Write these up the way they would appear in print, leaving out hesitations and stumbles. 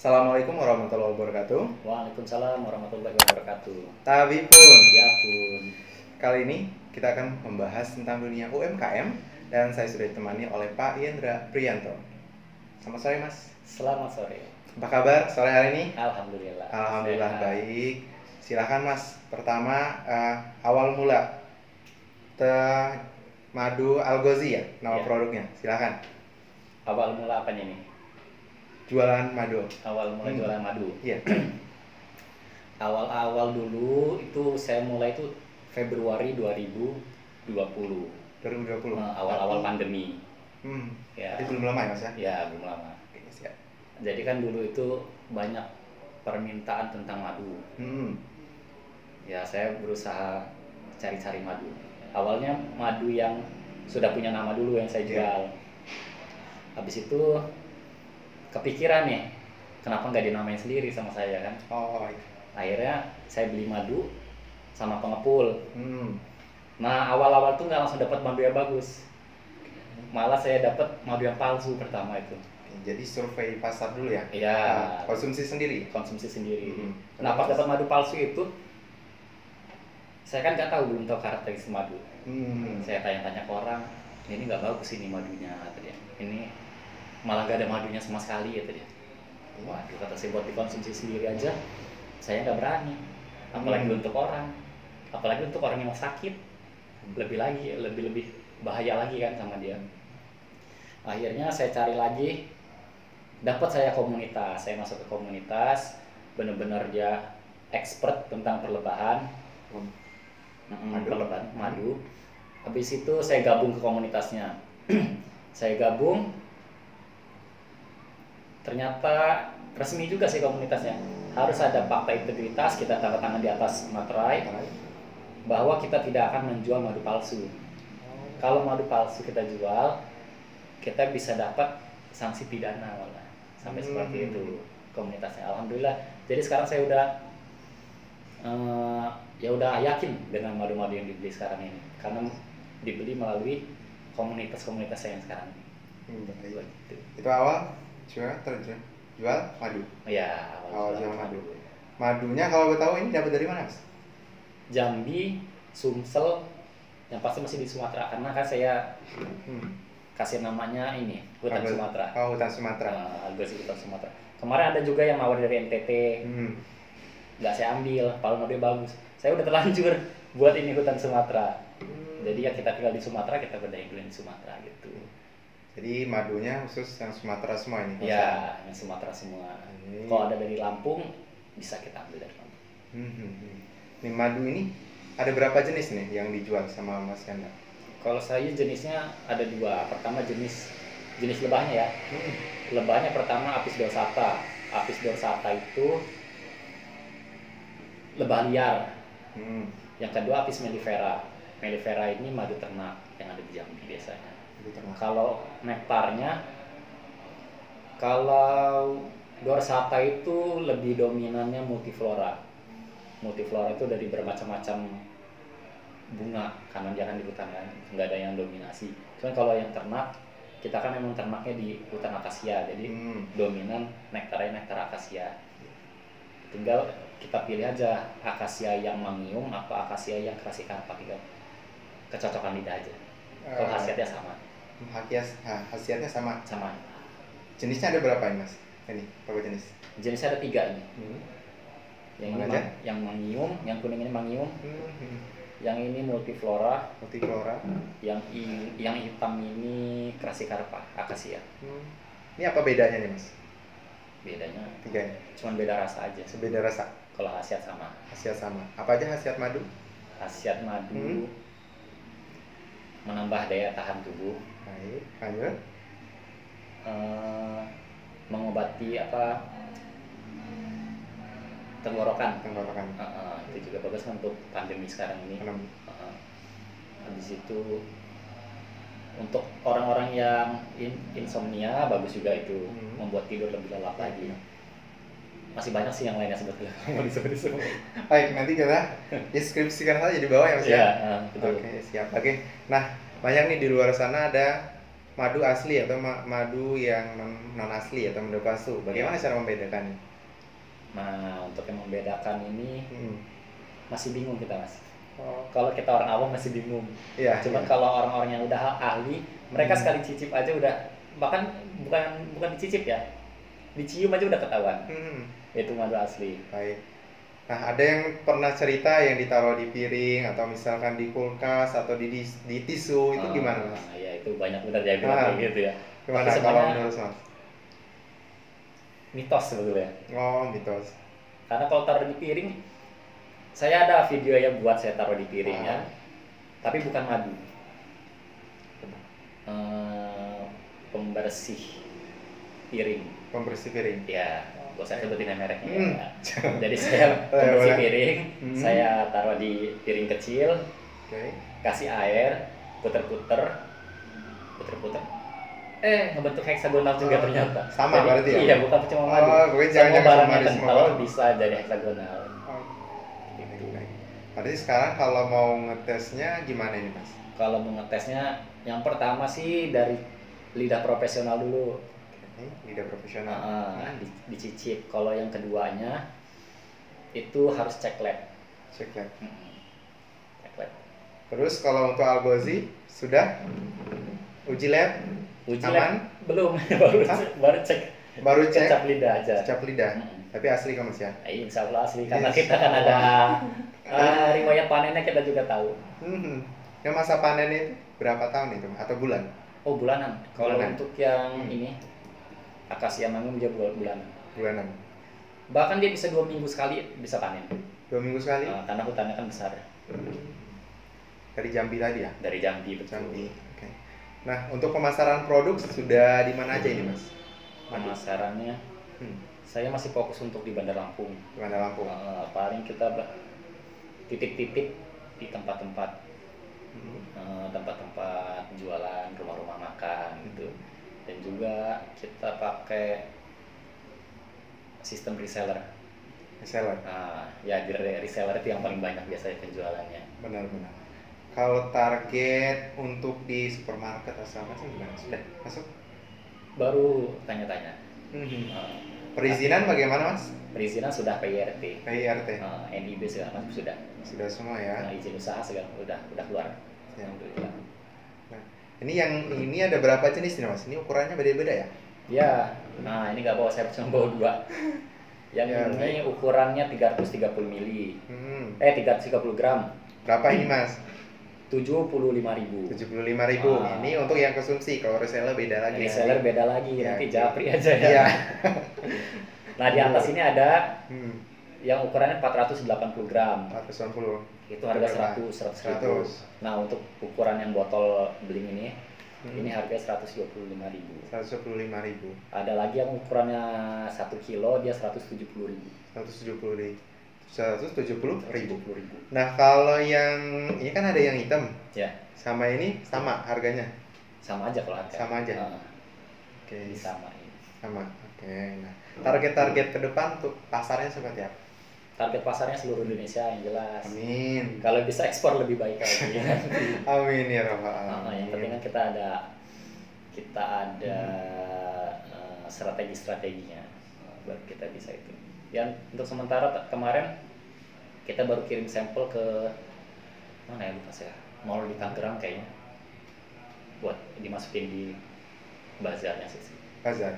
Assalamualaikum warahmatullahi wabarakatuh. Waalaikumsalam warahmatullahi wabarakatuh. Tabi pun. Ya pun. Kali ini kita akan membahas tentang dunia UMKM dan saya sudah ditemani oleh Pak Yendra Priyanto. Selamat sore Mas. Selamat sore. Apa kabar sore hari ini? Alhamdulillah. Alhamdulillah Sehat. baik. Silakan Mas. Pertama awal mula Madu Algozi ya nama Ya. produknya. Silakan. Awal mula apanya nih? Jualan madu. Awal mula jualan madu. Iya. Awal-awal dulu itu saya mulai itu Februari 2020. 2020. Awal-awal pandemi. Ya. Jadi belum lama ya Mas ya? Ya, belum lama. Oke, siap. Jadi kan dulu itu banyak permintaan tentang madu. Ya, saya berusaha cari-cari madu. Awalnya madu yang sudah punya nama dulu yang saya jual. Habis itu kepikiran nih, kenapa nggak dinamain sendiri sama saya kan? Oh, iya. Akhirnya saya beli madu sama pengepul. Hmm. Nah, awal-awal tuh nggak langsung dapat madu yang bagus. Malah saya dapat madu yang palsu pertama itu. Oke, jadi survei pasar dulu ya? Iya. Konsumsi sendiri? Konsumsi sendiri. Hmm. Nah, pas dapat madu palsu itu, saya kan nggak tahu, belum tahu karakteristik madu. Saya tanya-tanya ke orang, ini nggak bagus ini madunya, kata dia. Ini malah nggak ada madunya sama sekali, kata dia. Waduh, kata saya, buat dikonsumsi sendiri aja, saya nggak berani. Apalagi untuk orang, apalagi untuk orang yang sakit, lebih bahaya lagi kan sama dia. Akhirnya saya cari lagi, dapat saya komunitas, saya masuk ke komunitas, benar-benar dia expert tentang perlebahan. Perlebahan madu. Habis itu saya gabung ke komunitasnya. Saya gabung, ternyata resmi juga sih komunitasnya. Harus ada fakta integritas, kita tanda tangan di atas materai bahwa kita tidak akan menjual madu palsu. Kalau madu palsu kita jual, kita bisa dapat sanksi pidana malah. Sampai seperti itu komunitasnya. Alhamdulillah. Jadi sekarang saya udah yakin dengan madu-madu yang dibeli sekarang ini, karena dibeli melalui komunitas-komunitas saya yang sekarang. Gitu. Itu awal jual madu. Ya, awal jual madu. Madunya kalau gue tahu ini dapat dari mana Mas? Jambi, Sumsel, yang pasti masih di Sumatera, karena kan saya kasih namanya ini hutan Sumatera. Oh, hutan Sumatera. Algozi hutan Sumatera. Kemarin ada juga yang nawar dari NTT. Nggak saya ambil, kalau madu bagus. Saya udah terlanjur buat ini hutan Sumatera. Jadi ya kita tinggal di Sumatera, kita berdayain dulu di Sumatera gitu. Jadi madunya khusus yang Sumatera semua ini? Ya, yang Sumatera semua. Kalau ada dari Lampung, bisa kita ambil dari Lampung. Nih madu ini ada berapa jenis nih yang dijual sama Mas Yanda? Kalau saya jenisnya ada dua. Pertama jenis lebahnya ya. Lebahnya pertama Apis dorsata. Apis dorsata itu lebah liar. Yang kedua Apis mellifera. Mellifera ini madu ternak yang ada di Jambi biasanya. Kalau nektarnya, kalau dorsata itu lebih dominannya multiflora. Multiflora itu dari bermacam-macam bunga, karena dia kan di hutan kan, nggak ada yang dominasi. Cuman kalau yang ternak, kita kan memang ternaknya di hutan akasia, jadi dominan nektarnya nektar akasia. Tinggal kita pilih aja akasia yang mangium apa akasia yang kerasikarpa, tinggal kecocokan lidah aja. Kalau khasiatnya sama. Khasiatnya sama. Sama. Jenisnya ada berapa ini Mas? Ini berapa jenis? Jenisnya ada 3 nih. Yang ini yang mangium, yang kuning ini mangium. Yang ini multiflora. Yang hitam ini kerasikarpa, akasia. Ini apa bedanya nih Mas? Bedanya 3 ini. Cuman beda rasa aja. Beda rasa. Kalau khasiat sama. Khasiat sama. Apa aja khasiat madu? Khasiat madu menambah daya tahan tubuh. Baik, lanjut. Mengobati tenggorokan. Itu juga bagus untuk pandemi sekarang ini. Habis itu untuk orang-orang yang insomnia bagus juga itu, membuat tidur lebih lelap lagi. Masih banyak sih yang lainnya sebetulnya. Mau disebutin semua. Baik, nanti kita deskripsikan saja di bawah ya Mas ya. Betul. Oke, siap. Oke. Nah, banyak nih di luar sana ada madu asli atau madu yang non asli atau madu palsu. Bagaimana cara membedakannya? Nah, untuk yang membedakan ini masih bingung kita, Mas. Kalau kita orang awam masih bingung. Iya. Cuman kalau orang-orang yang udah ahli, mereka sekali cicip aja udah, bahkan bukan dicicip ya, dicium aja udah ketahuan. Itu madu asli. Baik. Nah, ada yang pernah cerita yang ditaruh di piring atau misalkan di kulkas atau di tisu, itu gimana, Mas? Ya itu banyak benar ya kayak gitu ya. Gimana kalau menurut Mas? Mitos sebetulnya. Oh, mitos. Karena kalau taruh di piring, saya ada video ya buat saya taruh di piring ya, tapi bukan madu. Pembersih piring. Pembersih piring. Ya, gak usah sebutin mereknya ya. Jadi saya pembersih piring, saya taruh di piring kecil, kasih air, puter-puter, ngebentuk heksagonal juga ternyata. Sama jadi, berarti ya? Iya, bukan cuma madu. Semua barang yang kental bisa jadi heksagonal. Berarti sekarang kalau mau ngetesnya gimana ini, Mas? Kalau mau ngetesnya, yang pertama sih dari lidah profesional dulu. Lidah profesional. Dicicip. Kalau yang keduanya itu harus cek lab. Cek lab. Cek lab. Terus kalau untuk Algozi sudah uji lab? Uji aman? Lab belum. baru cek cap lidah aja. Cap lidah. Tapi asli kan, Mas ya? Insya Allah asli, karena kita kan ada riwayat panennya, kita juga tahu. Yang masa panennya itu berapa tahun itu atau bulan? Oh, bulanan. Kalau untuk yang ini akasia mangum dia bulanan. Bahkan dia bisa 2 minggu sekali bisa panen. 2 minggu sekali? Karena hutannya kan besar. Dari Jambi tadi ya? Dari Jambi, betul. Jambi. Okay. Nah, untuk pemasaran produk sudah di mana aja ini, Mas? Pemasarannya, saya masih fokus untuk di Bandar Lampung. Bandar Lampung. Paling kita titik-titik di tempat-tempat jualan, rumah-rumah makan gitu. Dan juga kita pakai sistem reseller. Ya di reseller itu yang paling banyak biasanya penjualannya. Benar-benar. Kalau target untuk di supermarket atau apa sih gimana? Sudah masuk? Baru tanya-tanya. Perizinan bagaimana, Mas? Perizinan sudah PIRT. NIB segala macam sudah. Sudah semua ya. Izin usaha segala udah keluar. Ya. Nah, ini ada berapa jenis nih, Mas? Ini ukurannya beda-beda ya? Ya. Nah, ini nggak bawa, saya cuma bawa 2. Yang ini ukurannya 330 mili. 330 gram. Berapa ini, Mas? 75.000. 75.000. Ini untuk yang konsumsi. Kalau reseller beda lagi. Reseller beda lagi. Ya, nanti japri aja ya. Iya. Nah, di atas ini ada yang ukurannya 480 gram. 480. Itu harga 100 ribu. Nah, untuk ukuran yang botol beling ini harga 125.000. 125.000. Ada lagi yang ukurannya 1 kilo, dia 170.000. 170.000. Nah, kalau yang ini kan ada yang hitam. Ya. Sama ini sama harganya. Sama aja kalau harga. Sama aja. Oke. Sama. Oke. Nah, target ke depan tuh pasarnya seperti apa? Target pasarnya seluruh Indonesia yang jelas. Amin. Kalau bisa ekspor lebih baik lagi. Amin ya Rabbal Alamin. Yang penting kan kita ada strategi-strateginya, baru kita bisa itu. Yang untuk sementara kemarin kita baru kirim sampel ke mana ya, lupa saya, mall di Tangerang kayaknya, buat dimasukin di bazarnya sih. Bazar.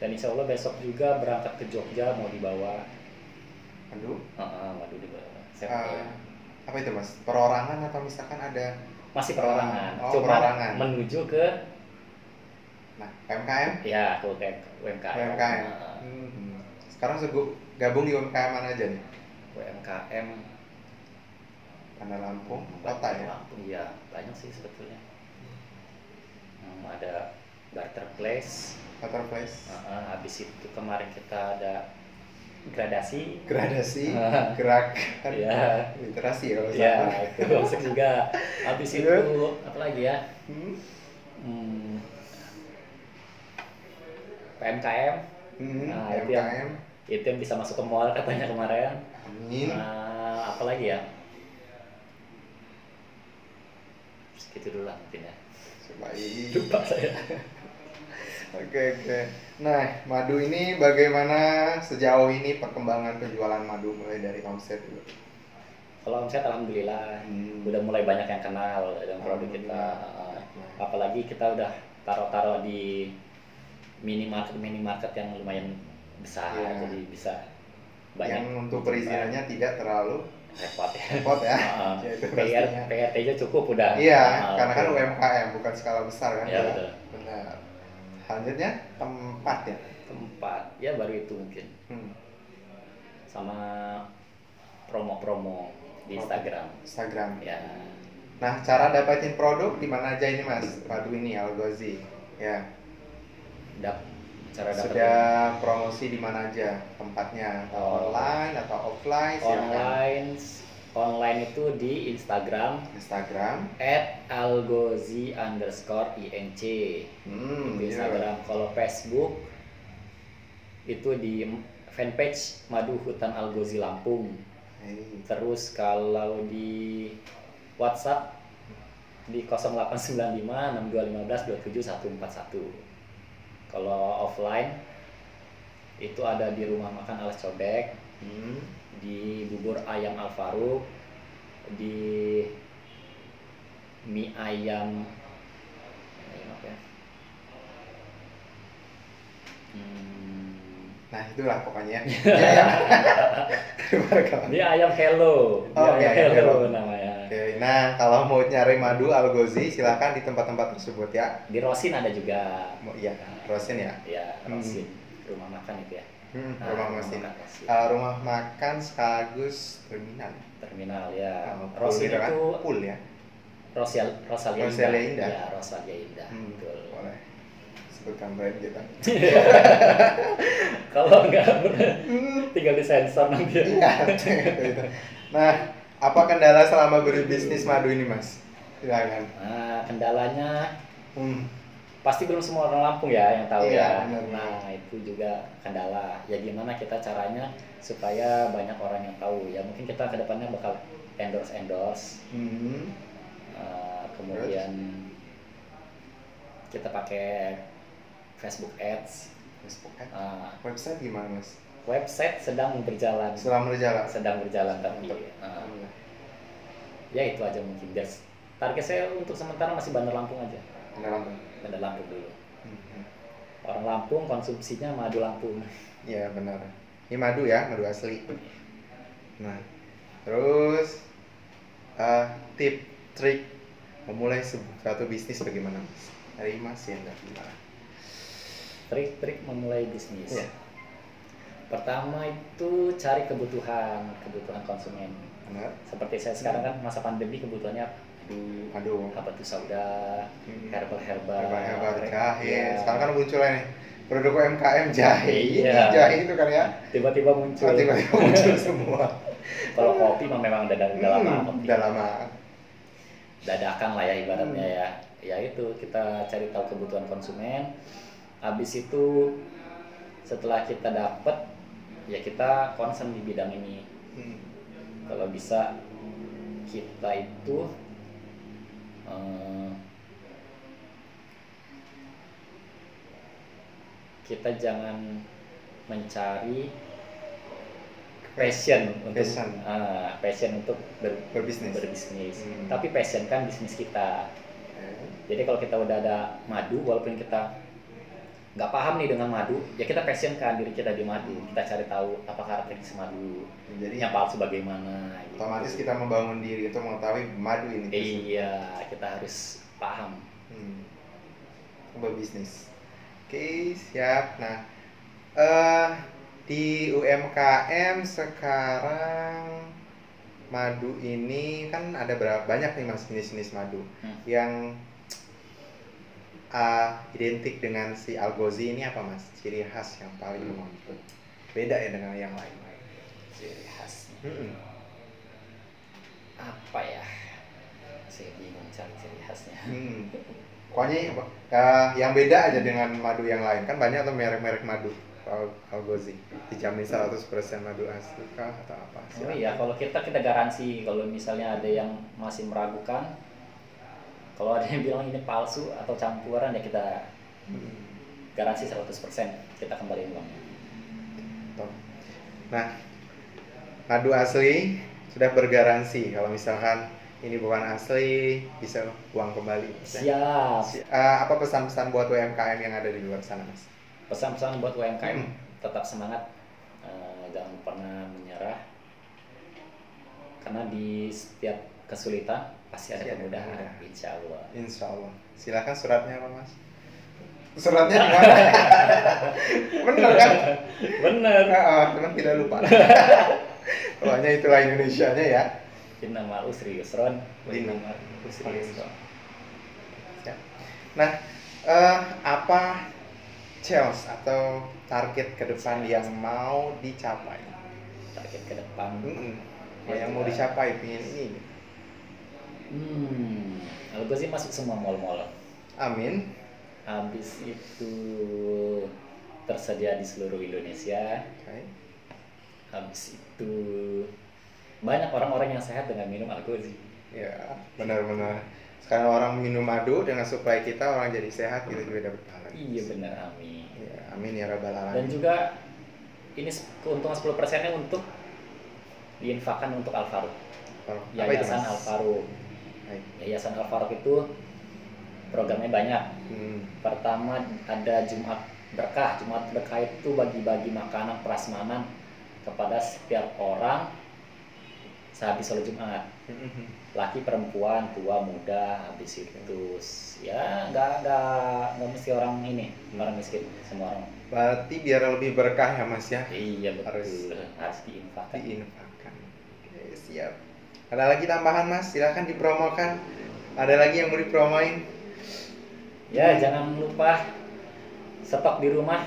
Dan insya Allah besok juga berangkat ke Jogja, mau dibawa. Madu dibawa. Apa itu, Mas? Perorangan atau misalkan ada? Masih perorangan. Perorangan. Menuju ke UMKM? Ya, ke UMKM. Sekarang gabung di UMKM mana aja nih? UMKM Bandar Lampung, kota ya? Lampung, iya, banyak sih sebetulnya. Ada Barter Place. Habis itu kemarin kita ada gradasi, gerak, ya, literasi kalau ya, itu masuk juga. Habis itu apa lagi ya? PMKM. PMKM. Itu yang bisa masuk ke mall katanya kemarin. Amin. Apa lagi ya? Gitu dulu lah mungkin ya. Baik. Lupa saya. Oke. Nah, madu ini bagaimana sejauh ini perkembangan penjualan madu mulai dari omset dulu? Kalau omset alhamdulillah udah mulai banyak yang kenal dengan produk kita. Apalagi kita udah taruh di minimarket yang lumayan besar, jadi bisa banyak. Yang untuk perizinannya tidak terlalu repot ya. PRT-nya cukup udah. Iya, karena kan UMKM bukan skala besar kan. Iya betul. Benar. Selanjutnya tempat ya. Tempat ya baru itu mungkin. Sama promo di Instagram. Ya. Nah, cara dapetin produk di mana aja ini Mas? Madu ini Algozi. Ya. Cara sudah promosi di mana aja tempatnya? Online atau offline? Online itu di Instagram @algozi_inc itu Instagram. Kalau Facebook itu di fanpage Madu Hutan Algozi Lampung. Terus kalau di WhatsApp di 0895 6215 27141. Kalau offline itu ada di Rumah Makan Alas Cobek, di Bubur Ayam Al Faruq, di mie ayam apa ya? Nah itulah pokoknya. Mie ayam Hello. Hello namanya. Oke. Nah kalau mau nyari madu Algozi silahkan di tempat-tempat tersebut ya. Di Rosin ada juga. Iya, Rosin ya. Iya, Rosin. Rumah makan itu ya. Rumah makan sekaligus terminal ya. Rosin itu pool ya. Rosalia Indah. Ya, Rosalia Indah. Betul. Boleh. Sebutkan brand kita. Kalau enggak tinggal disensor nanti. Nah, apa kendala selama berbisnis madu ini, Mas? Silakan. Nah, kendalanya pasti belum semua orang Lampung ya yang tahu ya. Benar. Nah, itu juga kendala. Ya gimana kita caranya supaya banyak orang yang tahu. Ya mungkin kita ke depannya bakal endorse. Kemudian kita pakai Facebook Ads. Website gimana, Mas? Website sedang berjalan tapi ya itu aja mungkin. Target saya untuk sementara masih Bandar Lampung aja. Bandar Lampung dulu. Orang Lampung konsumsinya madu Lampung. Iya benar. Ini madu ya, madu asli. Nah, terus tip trik memulai suatu bisnis bagaimana, Mas? Dari Mas ya enggak gimana? Trik memulai bisnis. Ya. Pertama itu cari kebutuhan konsumen. Benar. Seperti saya sekarang kan masa pandemi kebutuhannya apa tuh sauda, herbal jahe. Ya. Sekarang kan muncul nih produk UMKM jahe. Iya. Jahe itu kan ya. Tiba-tiba muncul semua. Kalau kopi memang udah lama. Udah lama. Dadakan lah ya ibaratnya ya. Ya itu kita cari tahu kebutuhan konsumen. Habis itu setelah kita dapat ya kita concern di bidang ini. Kalau bisa kita itu kita jangan mencari passion untuk berbisnis. Tapi passion kan bisnis kita. Jadi kalau kita udah ada madu, walaupun kita nggak paham nih dengan madu, ya kita passionkan diri kita di madu. Kita cari tahu apa karakteristik madu, jadi yang palsu bagaimana. Otomatis kita membangun diri untuk mengetahui madu ini. Iya, kita harus paham. Berbisnis. Oke, siap. Nah, di UMKM sekarang madu ini kan ada banyak nih Mas jenis-jenis madu yang identik dengan si Algozi ini apa Mas? Ciri khas yang paling beda ya dengan yang lain. Ciri khasnya apa ya? Saya bingung cari ciri khasnya. Pokoknya yang beda aja dengan madu yang lain. Kan banyak tuh merek-merek madu Algozi dijamin 100% madu asli kah atau apa? Oh iya, kalau kita garansi kalau misalnya ada yang masih meragukan, Kalau ada yang bilang ini palsu atau campuran, ya kita garansi 100% kita kembaliin uangnya. Nah, madu asli sudah bergaransi kalau misalkan ini bukan asli bisa uang kembali. Siap. Apa pesan-pesan buat UMKM yang ada di luar sana, Mas? Pesan-pesan buat UMKM, tetap semangat, jangan pernah menyerah, karena di setiap kesulitan pasti ada kemudahan, insya Allah. Insya Allah. Silakan suratnya apa, Mas? Suratnya di mana? Bener kan? Bener. Teman tidak lupa. Pokoknya itulah Indonesianya ya. Inna ma'al usri yusron. Inna ma'al usri yusron. Nah, apa challenge atau target ke depan yang mau dicapai? Target ke depan. Yang mau dicapai, pengen ini. Kalau gue sih masuk semua mall-mall. Amin. Habis itu tersedia di seluruh Indonesia. Habis itu banyak orang-orang yang sehat dengan minum Algozi. Ya, benar-benar. Sekarang orang minum madu dengan supply kita, orang jadi sehat, kita juga dapat pahala. Iya benar, amin. Ya, amin ya rabbal alamin. Dan juga ini keuntungan 10%-nya untuk diinfakkan untuk Al Faruq. Yayasan Al Faruq. Yayasan Al Faruq itu programnya banyak. Pertama ada Jumat Berkah. Jumat Berkah itu bagi-bagi makanan prasmanan kepada setiap orang sehabis sholat Jumat. Laki, perempuan, tua, muda, habis itu ya nggak mesti orang ini, orang miskin, semua orang. Berarti biar lebih berkah ya Mas ya. Iya betul. Harus diinfakkan. Oke, siap. Ada lagi tambahan Mas? Silahkan dipromokan. Ada lagi yang mau dipromoin? Ya, jangan lupa stok di rumah,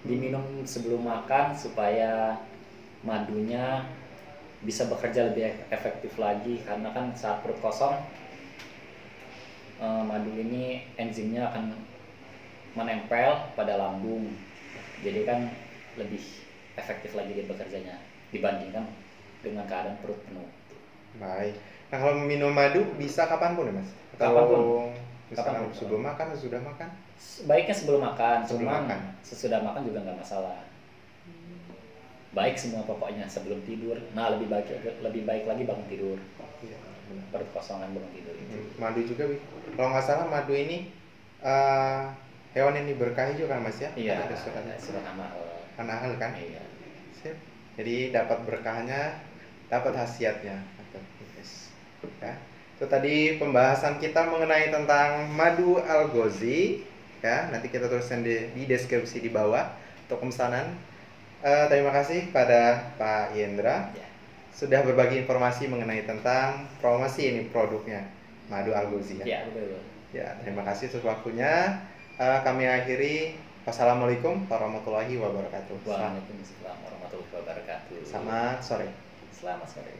diminum sebelum makan supaya madunya bisa bekerja lebih efektif lagi, karena kan saat perut kosong madu ini enzimnya akan menempel pada lambung, jadi kan lebih efektif lagi dia bekerjanya dibandingkan dengan keadaan perut penuh. Baik. Nah kalau minum madu bisa kapanpun ya Mas? Kapanpun. Misalkan sebelum makan atau sudah makan? Baiknya sebelum makan, sebelum makan. Sesudah makan juga nggak masalah. Baik semua pokoknya sebelum tidur. Nah lebih baik lagi bangun tidur. Iya, perut kosongan bangun tidur itu. Madu juga, kalau nggak salah madu ini hewan yang diberkahi juga kan Mas ya? Iya. Ada surat An-Nahl kan? Iya. Sip. Jadi dapat berkahnya, dapat khasiatnya. Ya. Itu tadi pembahasan kita mengenai tentang madu Algozi. Ya, nanti kita tuliskan di deskripsi di bawah untuk pemesanan. Terima kasih pada Pak Yendra sudah berbagi informasi mengenai tentang promosi ini produknya madu Algozi. Ya, betul. Ya, terima kasih atas waktunya. Kami akhiri. Wassalamualaikum warahmatullahi wabarakatuh. Waalaikumsalam warahmatullahi wabarakatuh. Selamat sore. Selamat sore.